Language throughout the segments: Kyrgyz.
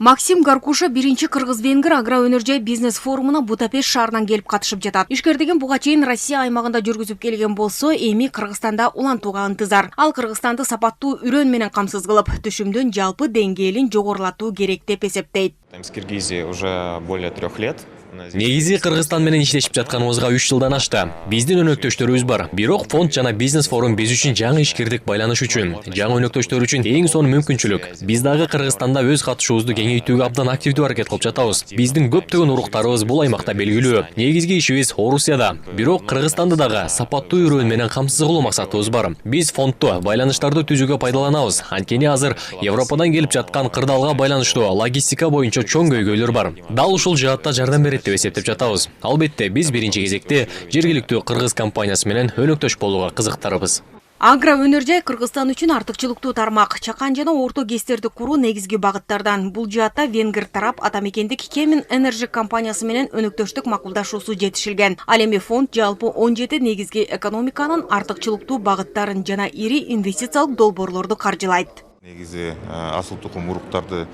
Максим Гаркуша биринчи кыргыз-венгер агроөнөр бизнес форумуна Будапешт шаарынан келип катышып жатат. Ишкердеген буга чейин Россия аймагында жүргүзүп келген болсо, эми Кыргызстанда улантууга ынтызар. Ал Кыргызстанды сапаттуу үрөн менен камсыз кылып, түшүмдүн жалпы деңгээлин жогорулатуу керек деп эсептейт. С Киргизией уже более 3 лет. Негизи Кыргызстан менен иштешип жатканыбызга 3 жылдан ашты. Биздин өнөктөштөрүбүз бар. Бирок фонд жана бизнес форум биз үчүн жаңы ишкердик байланыш үчүн, жаңы өнөктөштөр үчүн эң сонун мүмкүнчүлүк. Биз дагы Кыргызстанда өз катышуубузду кеңейтүүгө абдан активдүү аракет кылып жатабыз. Биздин көптөгөн уруктарыбыз бул аймакта белгилүү. Негизги ишибиз Орусияда. Бирок Кыргызстанды дагы сапаттуу үрөн менен камсыз кылуу максатыбыз бар. Биз фондду байланыштарды түзүүгө пайдаланабыз. Анткени азыр Европадан келип жаткан кырдаалга байланыштуу логистика боюнча чоң көйгөйлөр бар. Дал ушул жаатта жардам берет деп эсептеп жатабыз. Албетте, биз биринчи кезекте жергиликтүү кыргыз компаниясы менен өнөктөш болууга кызыктарбыз. Агроөнөр жай Кыргызстан үчүн артыкчылыктуу тармак. Чакан жана орто кестерди куруу негизги багыттардан. Бул жаатта венгер тарап атамекендик Kemin Energy компаниясы менен өнөктөштүк макулдашуусу жетишилген. Ал эми фонд жалпы 17 негизги экономиканын артыкчылыктуу багыттарын жана ири инвестициялык долбоорлорду каржылайт. Негизи асыл тукум уруктарды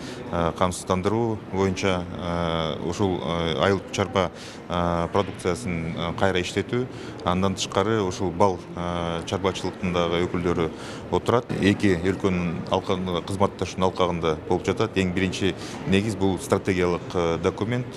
камсыздандыруу боюнча ушул айыл чарба продукциясын кайра иштетүү, андан тышкары ушул бал чарбачылыктын дагы өкүлдөрү отурат. Эки өлкөнүн алкагында кызматташуунун алкагында болуп жатат. Эң биринчи негиз бул стратегиялык документ,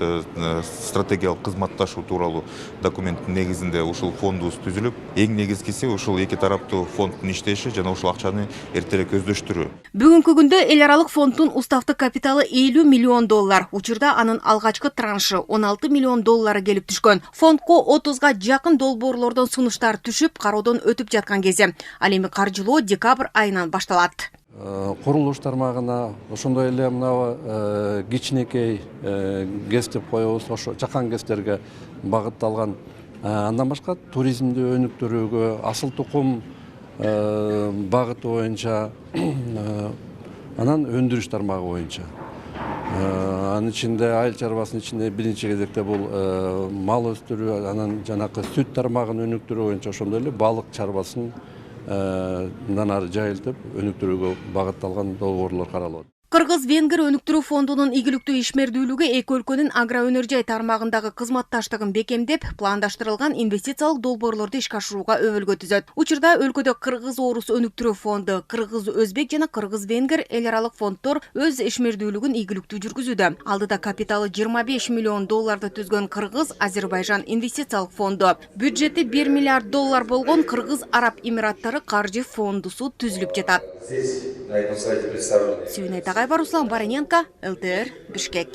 стратегиялык кызматташуу тууралуу документтин негизинде ушул фондубуз түзүлүп, эң негизгиси ушул эки тараптуу фонддун иштеши жана ушул акчаны эртерээк көздөштүрүү. Бүгүнкү күндө эл аралык фонддун уставтык капиталы $50 миллион. Учурда анын алгачкы траншы $16 миллион келип түшкөн. Фондко 30га жакын долбоорлордон сунуштар түшүп, кароодон өтүп жаткан кезде. Ал эми каржылоо декабрь айынан башталат. Курулуш тармагына ошондой эле мына кичинекей ГЭС деп коебуз, ошо чакан ГЭСтерге багытталган. Андан башка туризмди өнүктүрүүгө, асыл тукум багыты боюнча, анан өндүрүш тармагы боюнча. Анын ичинде айыл чарбасынын ичинде биринчи кезекте бул мал өстүрүү, анан жанакы сүт тармагын өнүктүрүү боюнча, ошондой эле балык чарбасын мындан ары жайылтып өнүктүрүүгө багытталган долбоорлор каралат. Кыргыз-венгер өнүктүрүү фондунун ийгиликтүү ишмердүүлүгү эки өлкөнүн агроөнөр жай тармагындагы кызматташтыгын бекемдеп, пландаштырылган инвестициялык долбоорлорду ишке ашырууга өбөлгө түзөт. Учурда өлкөдө кыргыз-орус өнүктүрүү фонду, кыргыз-өзбек жана кыргыз-венгер эл аралык фонддор өз ишмердүүлүгүн ийгиликтүү жүргүзүүдө. Алдыда капиталы $25 миллион түзгөн Кыргыз-Азербайжан инвестициялык фонду, бюджети $1 миллиард болгон Кыргыз Араб Эмираттары каржы фондусу түзүлүп жатат. Руслан Бараненко, ЛТР, Бишкек.